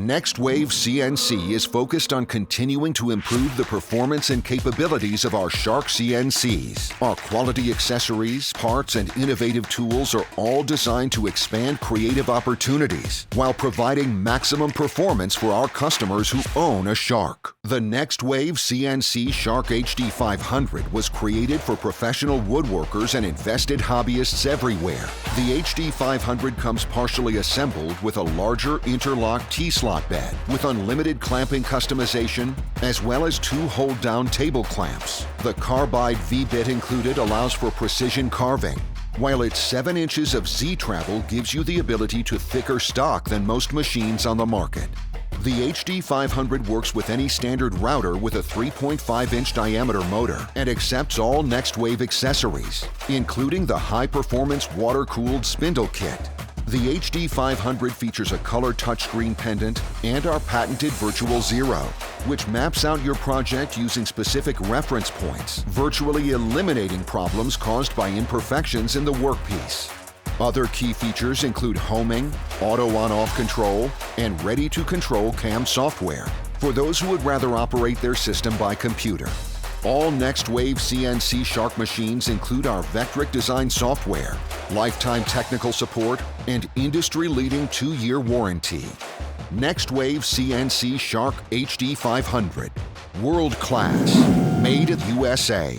Next Wave CNC is focused on continuing to improve the performance and capabilities of our Shark CNCs. Our quality accessories, parts, and innovative tools are all designed to expand creative opportunities while providing maximum performance for our customers who own a Shark. The Next Wave CNC Shark HD500 was created for professional woodworkers and invested hobbyists everywhere. The HD500 comes partially assembled with a larger interlock T-slot bed with unlimited clamping customization, as well as 2 hold-down table clamps. The carbide V-bit included allows for precision carving, while its 7 inches of Z-travel gives you the ability to thicker stock than most machines on the market. The HD500 works with any standard router with a 3.5-inch diameter motor and accepts all Next Wave accessories, including the high-performance water-cooled spindle kit. The HD500 features a color touchscreen pendant and our patented Virtual Zero, which maps out your project using specific reference points, virtually eliminating problems caused by imperfections in the workpiece. Other key features include homing, auto on-off control, and ready-to-control CAM software for those who would rather operate their system by computer. All Next Wave CNC Shark machines include our Vectric design software, lifetime technical support, and industry-leading 2-year warranty. Next Wave CNC Shark HD500. World class. Made in USA.